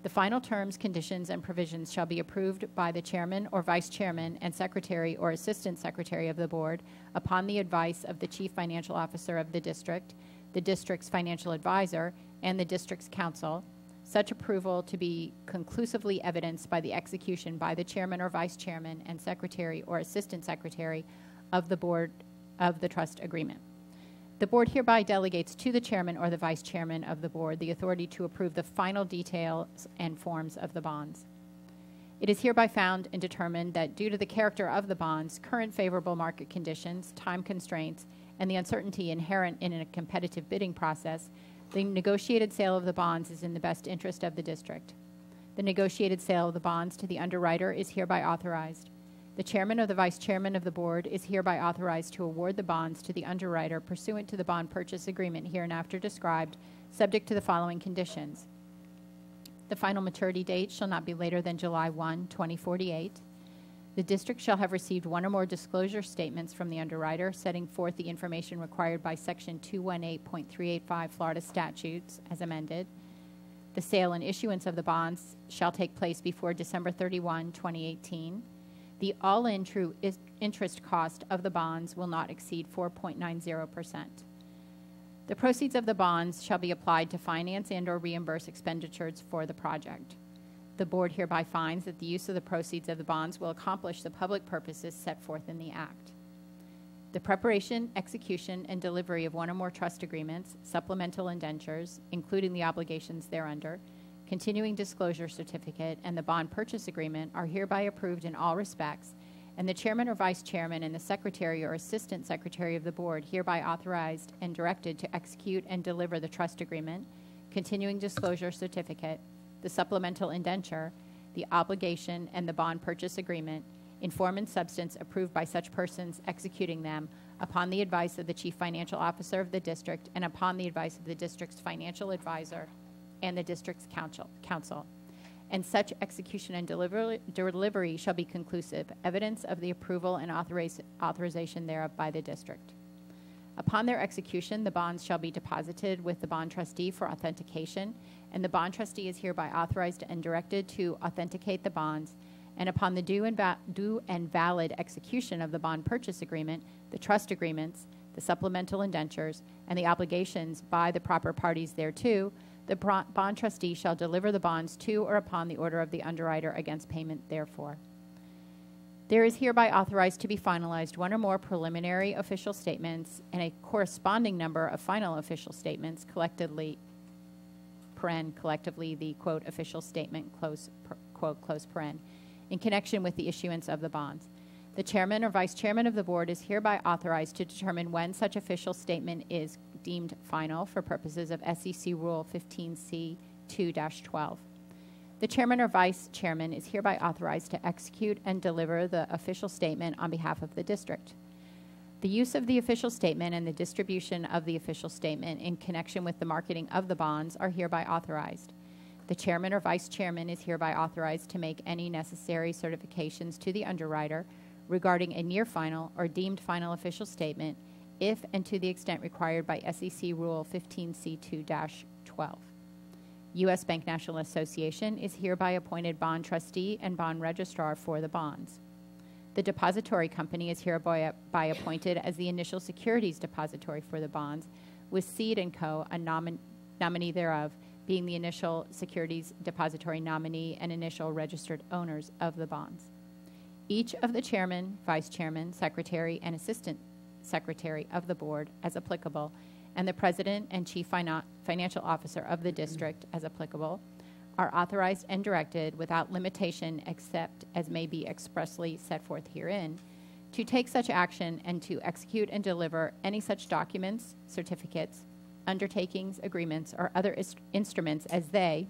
The final terms, conditions, and provisions shall be approved by the chairman or vice chairman and secretary or assistant secretary of the board upon the advice of the chief financial officer of the district's financial advisor, and the district's counsel, such approval to be conclusively evidenced by the execution by the chairman or vice chairman and secretary or assistant secretary of the board of the trust agreement. The board hereby delegates to the chairman or the vice chairman of the board the authority to approve the final details and forms of the bonds. It is hereby found and determined that due to the character of the bonds, current favorable market conditions, time constraints, and the uncertainty inherent in a competitive bidding process, the negotiated sale of the bonds is in the best interest of the district. The negotiated sale of the bonds to the underwriter is hereby authorized. The chairman or the vice chairman of the board is hereby authorized to award the bonds to the underwriter pursuant to the bond purchase agreement hereinafter described, subject to the following conditions. The final maturity date shall not be later than July 1, 2048. The district shall have received one or more disclosure statements from the underwriter setting forth the information required by Section 218.385 Florida statutes as amended. The sale and issuance of the bonds shall take place before December 31, 2018. The all-in true interest cost of the bonds will not exceed 4.90%. The proceeds of the bonds shall be applied to finance and/or reimburse expenditures for the project. The board hereby finds that the use of the proceeds of the bonds will accomplish the public purposes set forth in the Act. The preparation, execution, and delivery of one or more trust agreements, supplemental indentures, including the obligations thereunder, continuing disclosure certificate, and the bond purchase agreement are hereby approved in all respects, and the chairman or vice chairman and the secretary or assistant secretary of the board hereby authorized and directed to execute and deliver the trust agreement, continuing disclosure certificate, the supplemental indenture, the obligation, and the bond purchase agreement in form and substance approved by such persons executing them upon the advice of the chief financial officer of the district and upon the advice of the district's financial advisor and the district's counsel. And such execution and delivery shall be conclusive, evidence of the approval and authorization thereof by the district. Upon their execution, the bonds shall be deposited with the bond trustee for authentication, and the bond trustee is hereby authorized and directed to authenticate the bonds, and upon the due and valid execution of the bond purchase agreement, the trust agreements, the supplemental indentures, and the obligations by the proper parties thereto, the bond trustee shall deliver the bonds to or upon the order of the underwriter against payment therefor. There is hereby authorized to be finalized one or more preliminary official statements and a corresponding number of final official statements, collectively the, quote, official statement, quote, close paren, in connection with the issuance of the bonds. The chairman or vice chairman of the board is hereby authorized to determine when such official statement is deemed final for purposes of SEC Rule 15C 2-12. The chairman or vice chairman is hereby authorized to execute and deliver the official statement on behalf of the district. The use of the official statement and the distribution of the official statement in connection with the marketing of the bonds are hereby authorized. The chairman or vice chairman is hereby authorized to make any necessary certifications to the underwriter regarding a near final or deemed final official statement if and to the extent required by SEC Rule 15C 2-12. U.S. Bank National Association is hereby appointed bond trustee and bond registrar for the bonds. The depository company is hereby appointed as the initial securities depository for the bonds, with Seed & Co., a nominee thereof, being the initial securities depository nominee and initial registered owners of the bonds. each of the chairman, vice chairman, secretary, and assistant secretary of the board as applicable, and the president and chief financial officer of the district as applicable, are authorized and directed without limitation except as may be expressly set forth herein, to take such action and to execute and deliver any such documents, certificates, undertakings, agreements, or other instruments as they,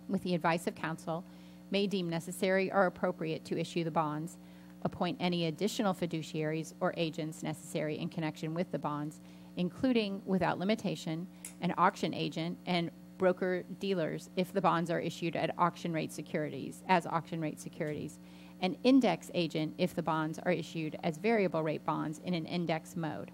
with the advice of counsel, may deem necessary or appropriate to issue the bonds, appoint any additional fiduciaries or agents necessary in connection with the bonds, including, without limitation, an auction agent and broker-dealers if the bonds are issued at auction rate securities, an index agent if the bonds are issued as variable rate bonds in an index mode,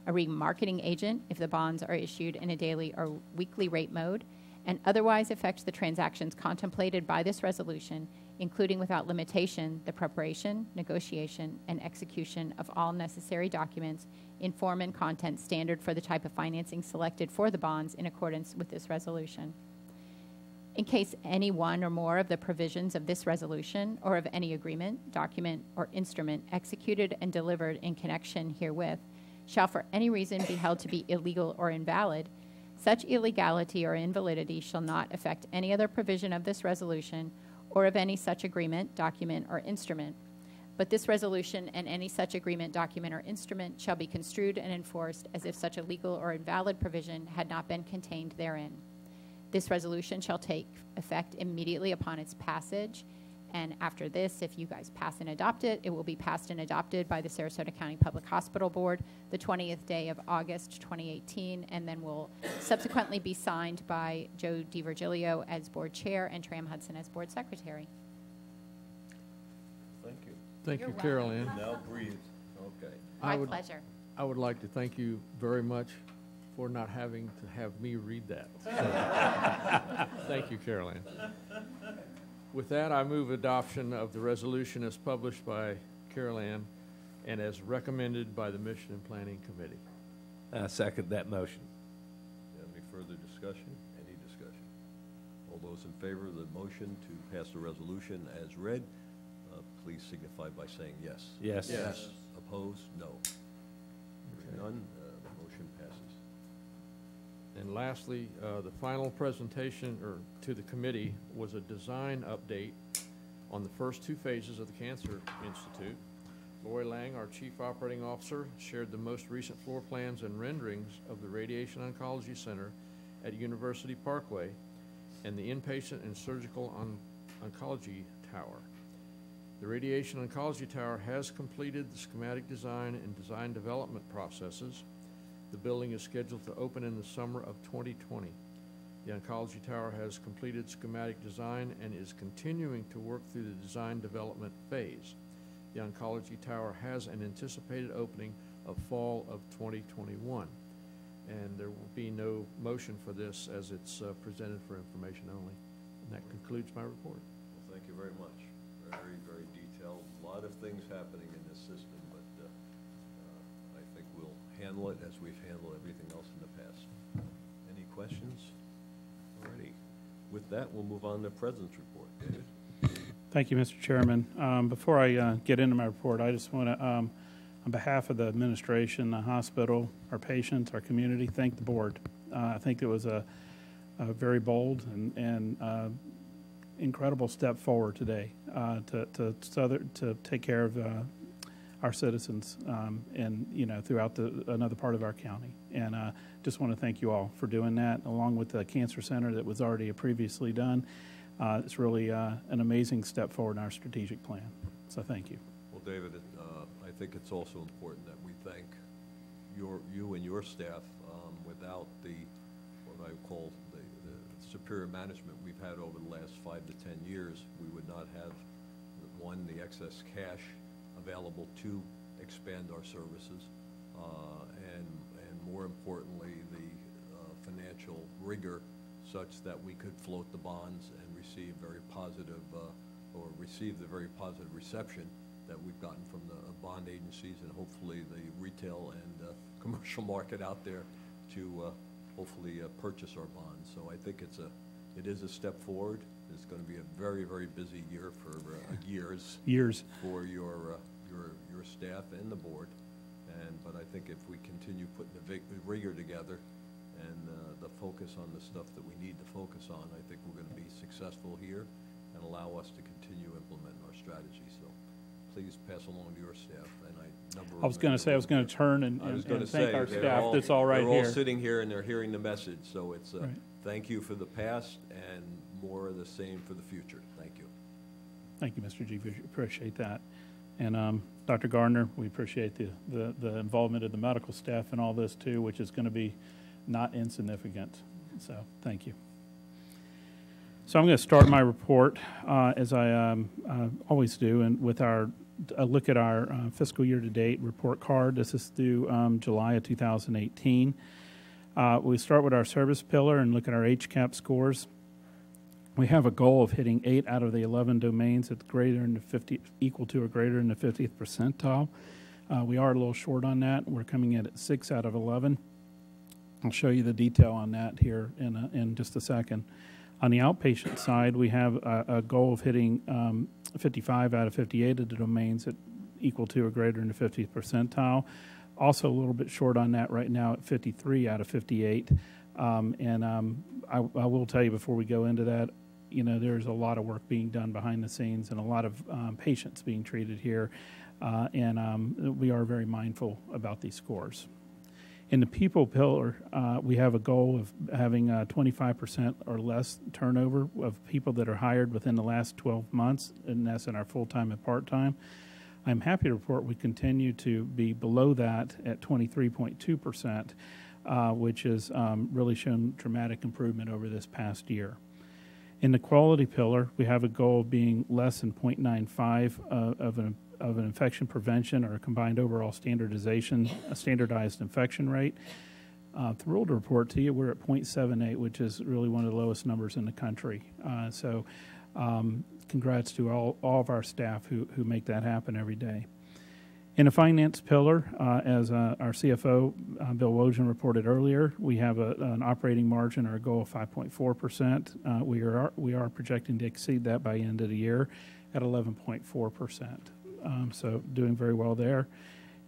a remarketing agent if the bonds are issued in a daily or weekly rate mode, and otherwise affect the transactions contemplated by this resolution, including without limitation the preparation, negotiation, and execution of all necessary documents in form and content standard for the type of financing selected for the bonds in accordance with this resolution. In case any one or more of the provisions of this resolution or of any agreement, document, or instrument executed and delivered in connection herewith shall for any reason be held to be illegal or invalid, such illegality or invalidity shall not affect any other provision of this resolution or of any such agreement, document, or instrument. But this resolution and any such agreement, document, or instrument shall be construed and enforced as if such a legal or invalid provision had not been contained therein. This resolution shall take effect immediately upon its passage, and after this, if you guys pass and adopt it, it will be passed and adopted by the Sarasota County Public Hospital Board the 20th day of August 2018, and then will subsequently be signed by Joe DiVirgilio as board chair and Tram Hudson as board secretary. Thank you. Thank You're you, Carol Ann. Now breathe. Okay. My pleasure. I would like to thank you very much for not having to have me read that. Thank you, Carol Ann. With that, I move adoption of the resolution as published by Carol Ann and as recommended by the Mission and Planning Committee. I second that motion. Any further discussion? Any discussion? All those in favor of the motion to pass the resolution as read, please signify by saying yes. Yes. Yes. Opposed? No. Hearing none, the motion passes. And lastly, the final presentation to the committee was a design update on the first two phases of the Cancer Institute. Lori Lang, our Chief Operating Officer, shared the most recent floor plans and renderings of the Radiation Oncology Center at University Parkway and the Inpatient and Surgical Oncology Tower. The Radiation Oncology Tower has completed the schematic design and design development processes. The building is scheduled to open in the summer of 2020. The Oncology Tower has completed schematic design and is continuing to work through the design development phase. The Oncology Tower has an anticipated opening of fall of 2021. And there will be no motion for this as it's presented for information only. And that concludes my report. Well, thank you very much. Very, very detailed. A lot of things happening in this system, but I think we'll handle it as we've handled everything else in the past. Any questions? Alrighty. With that, we'll move on to President's Report. David? Thank you, Mr. Chairman. Before I get into my report, I just want to, on behalf of the administration, the hospital, our patients, our community, thank the board. I think it was a very bold and incredible step forward today to take care of our citizens and throughout another part of our county. And just want to thank you all for doing that, along with the Cancer Center that was already previously done. It's really an amazing step forward in our strategic plan. So thank you. Well, David, I think it's also important that we thank you and your staff. Without what I call the superior management we've had over the last 5 to 10 years, we would not have, one, the excess cash available to expand our services, and more importantly, the financial rigor such that we could float the bonds and receive very positive, or receive the very positive reception that we've gotten from the bond agencies and hopefully the retail and commercial market out there to hopefully purchase our bonds. So I think it's It is a step forward. It's going to be a very, very busy year for Years. for your staff and the board. But I think if we continue putting the rigor together and the focus on the stuff that we need to focus on, I think we're going to be successful here and allow us to continue implementing our strategy. So please pass along to your staff. And I was going to say, I was going to turn and thank our staff that's all right here. They're all sitting here and they're hearing the message. So it's thank you for the past and more of the same for the future. Thank you. Thank you, Mr. G. We appreciate that. And Dr. Gardner, we appreciate the involvement of the medical staff in all this too, which is going to be not insignificant. So thank you. So I'm going to start my report as I always do, and with a look at our fiscal year-to-date report card. This is through July of 2018. We start with our service pillar and look at our HCAP scores. We have a goal of hitting 8 out of the 11 domains at equal to or greater than the 50th percentile. We are a little short on that. We're coming in at 6 out of 11. I'll show you the detail on that here in just a second. On the outpatient side, we have a goal of hitting 55 out of 58 of the domains at equal to or greater than the 50th percentile. Also a little bit short on that right now at 53 out of 58. I will tell you before we go into that, there's a lot of work being done behind the scenes and a lot of patients being treated here, and we are very mindful about these scores. In the people pillar, we have a goal of having 25% or less turnover of people that are hired within the last 12 months, and that's in our full-time and part-time. I'm happy to report we continue to be below that at 23.2%, which has really shown dramatic improvement over this past year. In the quality pillar, we have a goal of being less than 0.95 of an infection prevention or a combined overall standardized infection rate. Thrilled to report to you we're at 0.78, which is really one of the lowest numbers in the country. Congrats to all of our staff who make that happen every day. In the finance pillar, as our CFO, Bill Wojin, reported earlier, we have an operating margin or a goal of 5.4%. We are projecting to exceed that by the end of the year at 11.4%. So doing very well there.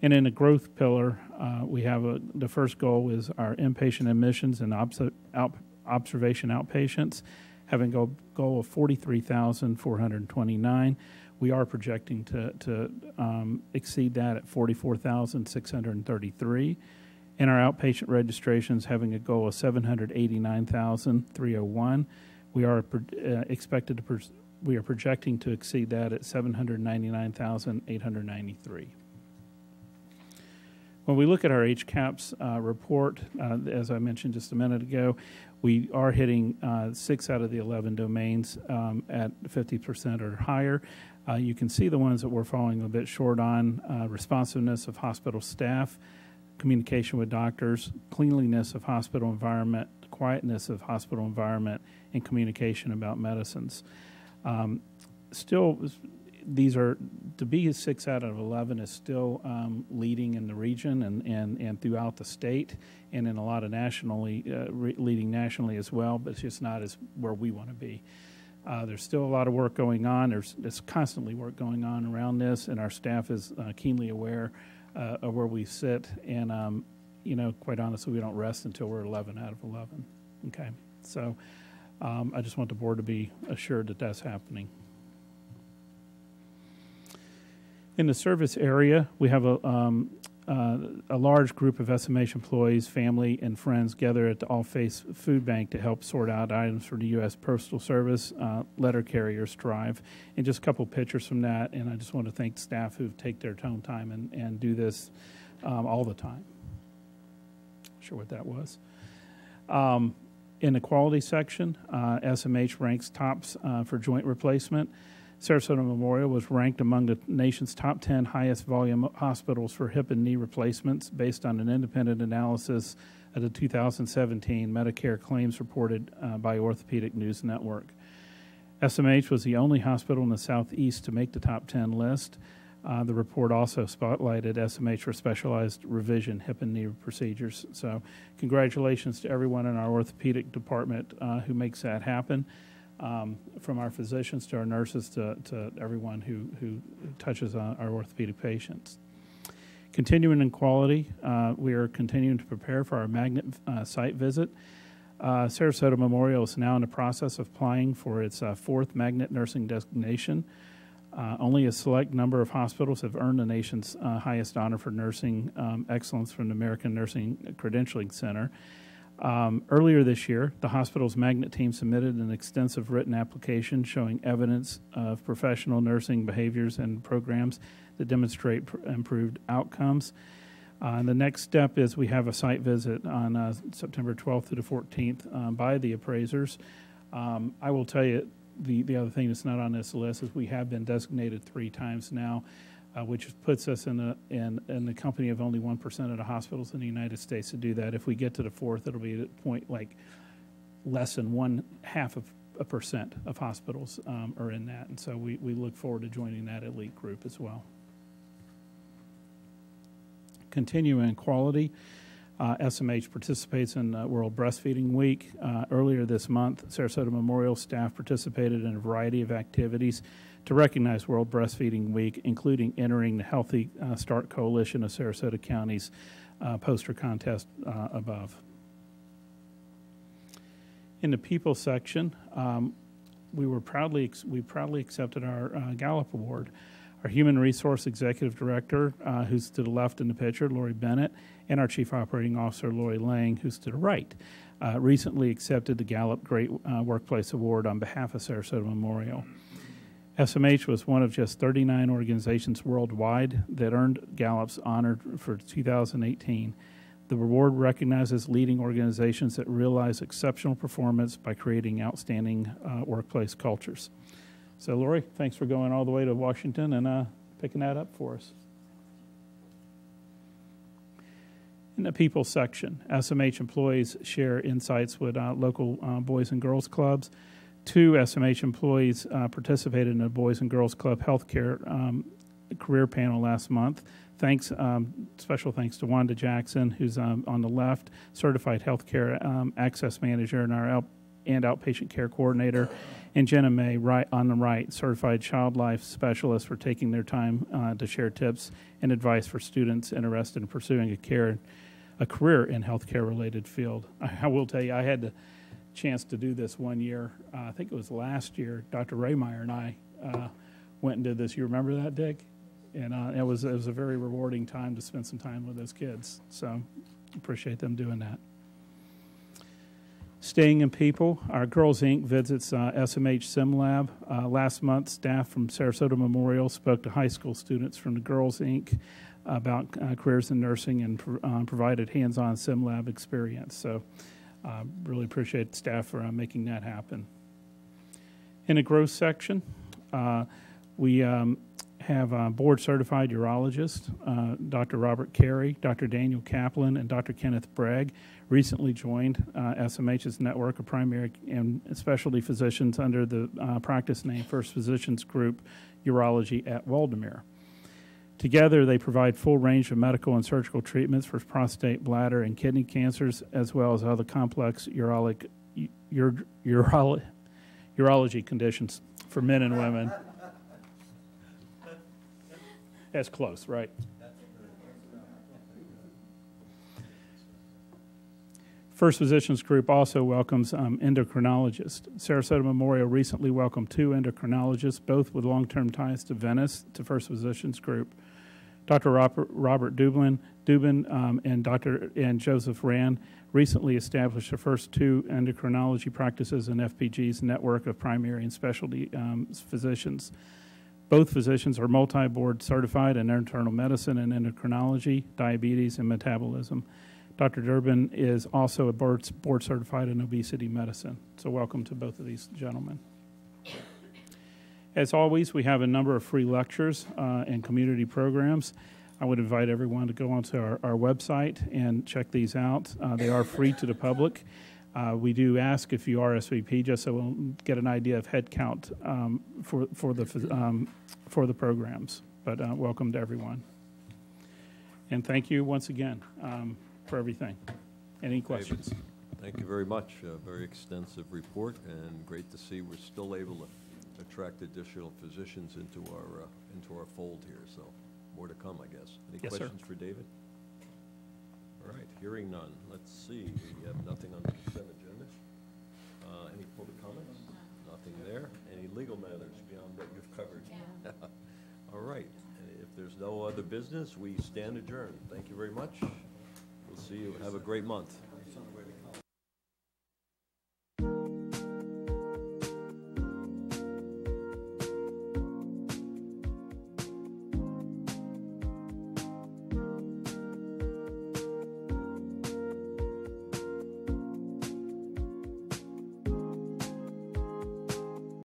And in the growth pillar, we have the first goal is our inpatient admissions and observation outpatients, having a goal of 43,429. We are projecting to exceed that at 44,633. And our outpatient registrations having a goal of 789,301. We are projecting to exceed that at 799,893. When we look at our HCAPS report, as I mentioned just a minute ago, we are hitting 6 out of the 11 domains at 50% or higher. You can see the ones that we're falling a bit short on: responsiveness of hospital staff, communication with doctors, cleanliness of hospital environment, quietness of hospital environment, and communication about medicines. Still, these are, to be 6 out of 11 is still leading in the region and throughout the state, and in a lot of leading nationally as well, but it's just not as where we want to be. There's still a lot of work going on. There's constantly work going on around this, and our staff is keenly aware of where we sit, and quite honestly, we don't rest until we're 11 out of 11. Okay, so I just want the board to be assured that that's happening. In the service area, we have a large group of SMH employees, family, and friends gather at the All-Faith Food Bank to help sort out items for the U.S. Postal Service letter carriers drive. And just a couple pictures from that, and I just want to thank staff who take their own time and do this all the time. Not sure what that was. In the quality section, SMH ranks tops for joint replacement. Sarasota Memorial was ranked among the nation's top 10 highest volume hospitals for hip and knee replacements based on an independent analysis of the 2017 Medicare claims reported by Orthopedic News Network. SMH was the only hospital in the Southeast to make the top 10 list. The report also spotlighted SMH for specialized revision hip and knee procedures. So congratulations to everyone in our orthopedic department who makes that happen, from our physicians to our nurses to everyone who touches on our orthopedic patients. Continuing in quality, we are continuing to prepare for our magnet site visit. Sarasota Memorial is now in the process of applying for its fourth magnet nursing designation. Only a select number of hospitals have earned the nation's highest honor for nursing excellence from the American Nursing Credentialing Center. Earlier this year, the hospital's magnet team submitted an extensive written application showing evidence of professional nursing behaviors and programs that demonstrate improved outcomes. The next step is we have a site visit on September 12th through the 14th by the appraisers. I will tell you, the other thing that's not on this list is we have been designated 3 times now, which puts us in the company of only 1% of the hospitals in the United States to do that. If we get to the 4th, it'll be at a point like less than 0.5% of hospitals are in that. And so we look forward to joining that elite group as well. Continuing quality, SMH participates in World Breastfeeding Week. Earlier this month, Sarasota Memorial staff participated in a variety of activities to recognize World Breastfeeding Week, including entering the Healthy Start Coalition of Sarasota County's poster contest above. In the people section, we proudly accepted our Gallup Award. Our Human Resource Executive Director, who's to the left in the picture, Lori Bennett, and our Chief Operating Officer, Lori Lang, who's to the right, recently accepted the Gallup Great Workplace Award on behalf of Sarasota Memorial. SMH was one of just 39 organizations worldwide that earned Gallup's honor for 2018. The award recognizes leading organizations that realize exceptional performance by creating outstanding workplace cultures. So, Lori, thanks for going all the way to Washington and picking that up for us. In the people section, SMH employees share insights with local Boys and Girls Clubs. 2 SMH employees participated in a Boys and Girls Club healthcare career panel last month. Special thanks to Wanda Jackson, who's on the left, certified healthcare access manager and our outpatient care coordinator, and Jenna May on the right, certified child life specialist, for taking their time to share tips and advice for students interested in pursuing a career in healthcare-related field. I will tell you, I had the chance to do this one year. I think it was last year. Dr. Raymeyer and I went and did this. You remember that, Dick? And it was a very rewarding time to spend some time with those kids. So appreciate them doing that. Staying in people, our Girls Inc. visits SMH Sim Lab. Last month, staff from Sarasota Memorial spoke to high school students from the Girls Inc. about careers in nursing and provided hands-on Sim Lab experience. So really appreciate staff for making that happen. In the growth section, we have board-certified urologists, Dr. Robert Carey, Dr. Daniel Kaplan, and Dr. Kenneth Bragg recently joined SMH's network of primary and specialty physicians under the practice name First Physicians Group Urology at Waldameer. Together, they provide full range of medical and surgical treatments for prostate, bladder, and kidney cancers, as well as other complex urology conditions for men and women. That's close, right? First Physicians Group also welcomes endocrinologists. Sarasota Memorial recently welcomed 2 endocrinologists, both with long-term ties to Venice, to First Physicians Group. Dr. Robert Dubin and Joseph Rand recently established the first 2 endocrinology practices in FPG's network of primary and specialty physicians. Both physicians are multi-board certified in internal medicine and endocrinology, diabetes, and metabolism. Dr. Durbin is also a board certified in obesity medicine. So welcome to both of these gentlemen. As always, we have a number of free lectures and community programs. I would invite everyone to go onto our website and check these out. They are free to the public. We do ask if you RSVP, just so we'll get an idea of head count for the programs. but welcome to everyone. And thank you once again for everything. Any questions? David, thank you very much. A very extensive report, and great to see we're still able to attract additional physicians into our fold here. So more to come, I guess. Any Yes, sir. questions for David? All right, hearing none. Let's see. We have nothing on the consent agenda. Any public comments? Nothing there. Any legal matters beyond what you've covered? All right. And if there's no other business, we stand adjourned. Thank you very much. We'll see you. Have a great month.